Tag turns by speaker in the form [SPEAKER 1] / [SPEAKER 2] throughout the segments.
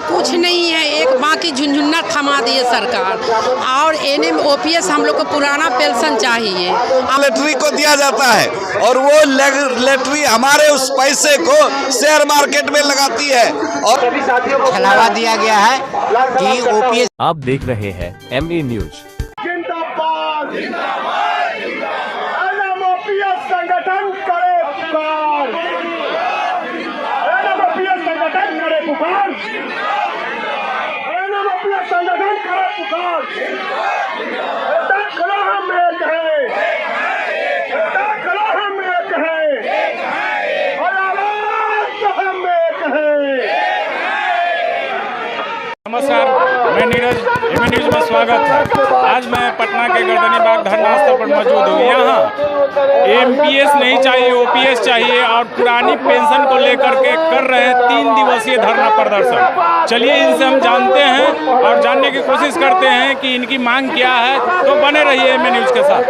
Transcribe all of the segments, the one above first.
[SPEAKER 1] इसमें कुछ नहीं है, एक बाकी झुनझुन्ना थमा दिए सरकार। और एनएम ओपीएस हम लोग को पुराना पेंशन चाहिए।
[SPEAKER 2] लेटरी को दिया जाता है और वो लेटरी हमारे उस पैसे को शेयर मार्केट में लगाती है और
[SPEAKER 3] छलावा दिया गया है कि ओपीएस।
[SPEAKER 4] आप देख रहे हैं ME न्यूज।
[SPEAKER 5] जिंदाबाद जिंदाबाद जिंदाबाद। एनएमओपीएस संगठन करे पुकार, एनएमओपीएस संगठन करे पुकार, एनएमओपीएस संगठन करे पुकार। बेटा खड़ा हम एक है, बेटा खड़ा हम एक है, और आवाज हम एक है।
[SPEAKER 6] नमस्कार, मैं नीरज, ME न्यूज में स्वागत है। आज मैं पटना के गर्दनी बाग धरना स्थल पर मौजूद हूँ। यहाँ MPS नहीं चाहिए, OPS चाहिए और पुरानी पेंशन को लेकर के कर रहे हैं 3 दिवसीय धरना प्रदर्शन। चलिए इनसे हम जानते हैं और जानने की कोशिश करते हैं कि इनकी मांग क्या है। तो बने रहिए ME न्यूज के साथ।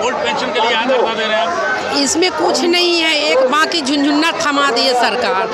[SPEAKER 6] ओल्ड पेंशन के लिए यहाँ धरना दे रहे हैं।
[SPEAKER 1] इसमें कुछ नहीं है, एक बाकी झुनझुन्ना थमा दिए सरकार।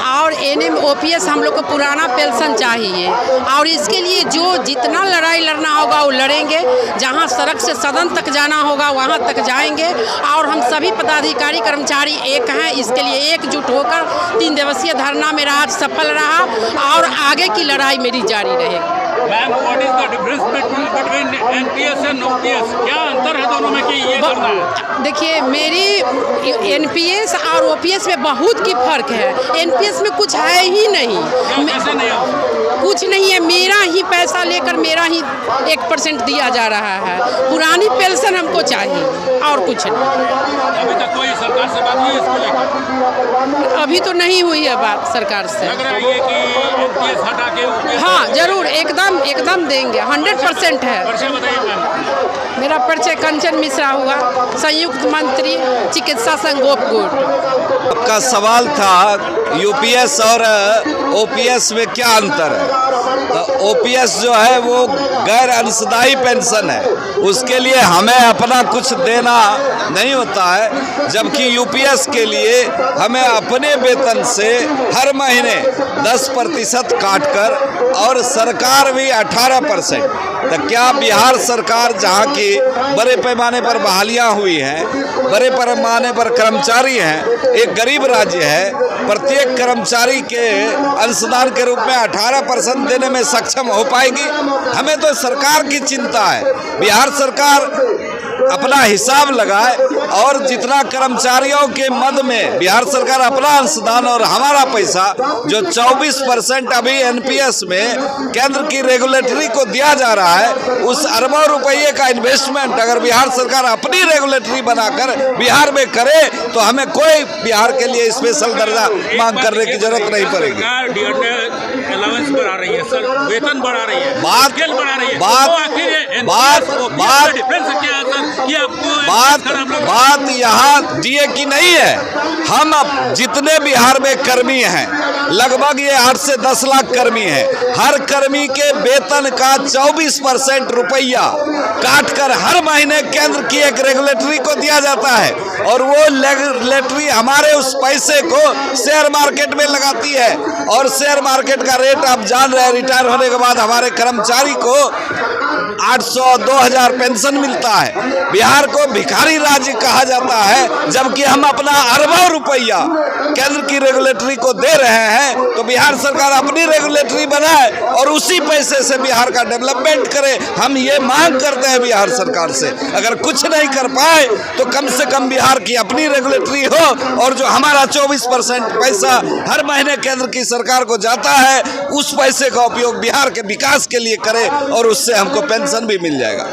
[SPEAKER 1] और एनएम ओपीएस हम लोग को पुराना पेंशन चाहिए और इसके लिए जो जितना लड़ाई लड़ना होगा वो लड़ेंगे। जहां सड़क से सदन तक जाना होगा वहां तक जाएंगे। और हम सभी पदाधिकारी कर्मचारी एक हैं, इसके लिए एकजुट होकर 3 दिवसीय धरना मेरा आज सफल रहा और आगे की लड़ाई मेरी जारी रहेगी।
[SPEAKER 6] Ma'am, what is the difference between NPS and OPS? क्या अंतर है दोनों में कि ये करना है?
[SPEAKER 1] देखिए, मेरी NPS और OPS में बहुत की फर्क है। NPS में कुछ है ही नहीं, कुछ नहीं है। मेरा ही पैसा लेकर मेरा ही 1% दिया जा रहा है। पुरानी पेंशन हमको चाहिए और कुछ नहीं।
[SPEAKER 6] अभी तक कोई सरकार से बात हुई इसको लेकर?
[SPEAKER 1] अभी तो नहीं हुई है बात सरकार से।
[SPEAKER 6] लग रहा है कि NPS हटा के OPS।
[SPEAKER 1] हाँ जरूर, एकदम देंगे, 100% है।
[SPEAKER 6] परिचय बताइए मैम।
[SPEAKER 1] मेरा परिचय कंचन मिश्रा हुआ, संयुक्त मंत्री चिकित्सा संघ गोपगुट।
[SPEAKER 2] का सवाल था यूपीएस और ओपीएस में क्या अंतर है। तो ओपीएस जो है वो गैर अंशदायी पेंशन है, उसके लिए हमें अपना कुछ देना नहीं होता है। जबकि यूपीएस के लिए हमें अपने वेतन से हर महीने 10% काटकर और सरकार भी 18%। तो क्या बिहार सरकार, जहाँ की बड़े पैमाने पर बहालियाँ हुई हैं, बड़े पैमाने पर कर्मचारी हैं, एक गरीब राज्य है, प्रत्येक कर्मचारी के अंशदान के रूप में 18% देने में सक्षम हो पाएगी? हमें तो सरकार की चिंता है। बिहार सरकार अपना हिसाब लगाए और जितना कर्मचारियों के मद में बिहार सरकार अपना अंशदान और हमारा पैसा जो 24% अभी NPS में केंद्र की रेगुलेटरी को दिया जा रहा है, उस अरबों रुपये का इन्वेस्टमेंट अगर बिहार सरकार अपनी रेगुलेटरी बनाकर बिहार में करे तो हमें कोई बिहार के लिए स्पेशल दर्जा मांग करने की जरूरत नहीं पड़ेगी।
[SPEAKER 6] अलाउंस बढ़ा रही है, सर वेतन बढ़ा रही है,
[SPEAKER 2] बात
[SPEAKER 6] बढ़ा रही है।
[SPEAKER 2] बात यहाँ डीए की नहीं है। हम अब जितने बिहार में कर्मी हैं, लगभग ये 8 से 10 लाख कर्मी हैं, हर कर्मी के वेतन का 24% रुपया काटकर हर महीने केंद्र की एक रेगुलेटरी को दिया जाता है और वो रेगुलेटरी हमारे उस पैसे को शेयर मार्केट में लगाती है। और शेयर मार्केट का रेट आप जान रहे हैं, रिटायर होने के बाद हमारे कर्मचारी को 800-2000 पेंशन मिलता है। बिहार को भिखारी राज्य कहा जाता है, जबकि हम अपना अरबों रुपया केंद्र की रेगुलेटरी को दे रहे हैं। तो बिहार सरकार अपनी रेगुलेटरी बनाए और उसी पैसे से बिहार का डेवलपमेंट करे। हम ये मांग करते हैं बिहार सरकार से, अगर कुछ नहीं कर पाए तो कम से कम बिहार की अपनी रेगुलेटरी हो और जो हमारा 24% पैसा हर महीने केंद्र की सरकार को जाता है, उस पैसे का उपयोग बिहार के विकास के लिए करे और उससे हमको पेंशन भी मिल जाएगा।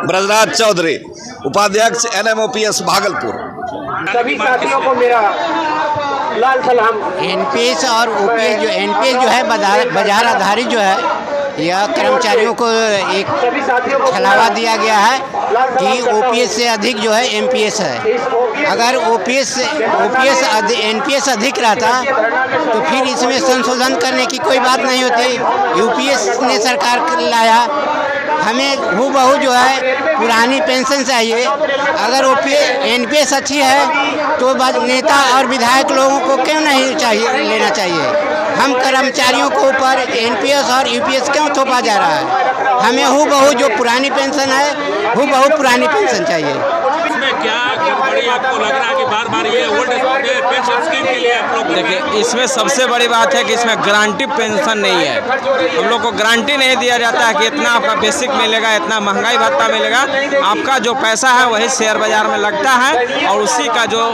[SPEAKER 2] ब्रजराज चौधरी, उपाध्यक्ष NMOPS भागलपुर।
[SPEAKER 5] सभी साथियों को मेरा लाल सलाम।
[SPEAKER 3] NPS और OPS जो है बाजार आधारित जो है, यह कर्मचारियों को एक छलावा दिया गया है कि OPS से अधिक जो है MPS है। अगर NPS अधिक रहता तो फिर इसमें संशोधन करने की कोई बात नहीं होती। UPS ने सरकार लाया हमें हूबहू जो है पुरानी पेंशन चाहिए। अगर एनपीएस अच्छी है तो नेता और विधायक लोगों को क्यों नहीं चाहिए लेना चाहिए? हम कर्मचारियों को ऊपर एनपीएस और यूपीएस क्यों थोपा जा रहा है? हमें हूबहू जो पुरानी पेंशन है हूबहू पुरानी पेंशन चाहिए।
[SPEAKER 7] इसमें क्या गड़बड़ी आपको लग रहा है कि बार बार ये ओल्ड पेंशन स्कीम के लिए आप लोग?
[SPEAKER 8] देखिए, इसमें सबसे बड़ी बात है कि इसमें गारंटी पेंशन नहीं है। हम लोग को गारंटी नहीं दिया जाता है कि इतना आपका बेसिक मिलेगा, इतना महंगाई भत्ता मिलेगा। आपका जो पैसा है वही शेयर बाजार में लगता है और उसी का जो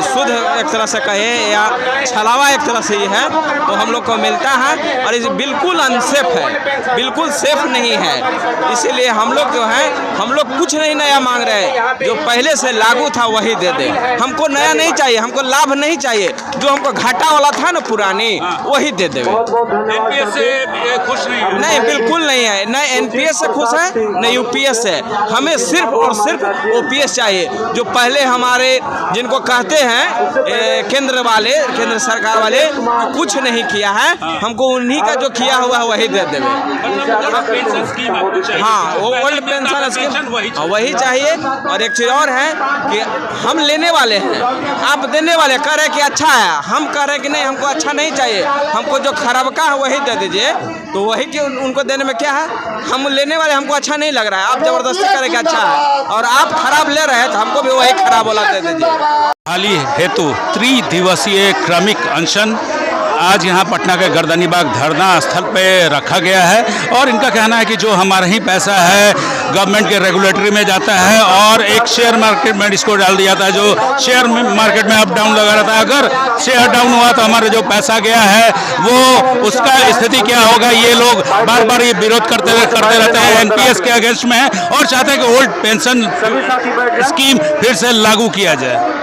[SPEAKER 8] शुद्ध एक तरह से कहे या छलावा एक तरह से ही है तो हम लोग को मिलता है और ये बिल्कुल अनसेफ है, बिल्कुल सेफ नहीं है। इसीलिए हम लोग जो है हम लोग कुछ नहीं नया मांग रहे हैं, जो पहले से लागू था वही दे दे। हमको नया नहीं चाहिए, हमको लाभ नहीं चाहिए, जो हमको घाटा वाला था ना पुरानी वही दे देवे।
[SPEAKER 7] एनपीएस से खुश नहीं है?
[SPEAKER 8] नहीं, बिल्कुल नहीं है। न एनपीएस से खुश है न यूपीएस से। हमें सिर्फ और सिर्फ ओपीएस चाहिए, जो पहले हमारे जिनको कहते हैं केंद्र सरकार वाले कुछ नहीं किया है, हमको उन्हीं का जो किया हुआ है वही दे देवे।
[SPEAKER 7] पेंशन स्कीम आपको चाहिए?
[SPEAKER 8] हाँ, वो ओल्ड पेंशन स्कीम वही चाहिए। और एक चीज़ और है कि हम लेने वाले हैं, आप देने वाले कह रहे कि अच्छा है, हम कह रहे कि नहीं हमको अच्छा नहीं चाहिए, हमको जो खराब का है वही दे दीजिए। तो वही कि उनको देने में क्या है? हम लेने वाले हमको अच्छा नहीं लग रहा है, आप जबरदस्ती करें कि अच्छा है और आप खराब ले रहे हैं तो हमको भी वही खराब वाला दे दीजिए।
[SPEAKER 9] हाली हेतु त्रिदिवसीय क्रमिक अनशन आज यहाँ पटना के गर्दनी बाग धरना स्थल पे रखा गया है और इनका कहना है कि जो हमारा ही पैसा है गवर्नमेंट के रेगुलेटरी में जाता है और एक शेयर मार्केट में इसको डाल दिया जाता है, जो शेयर मार्केट में अप डाउन लगा रहता है। अगर शेयर डाउन हुआ तो हमारा जो पैसा गया है वो उसका स्थिति क्या होगा? ये लोग बार बार ये विरोध करते रहते हैं, एनपीएस के अगेंस्ट में है और चाहते हैं कि ओल्ड पेंशन स्कीम फिर से लागू किया जाए।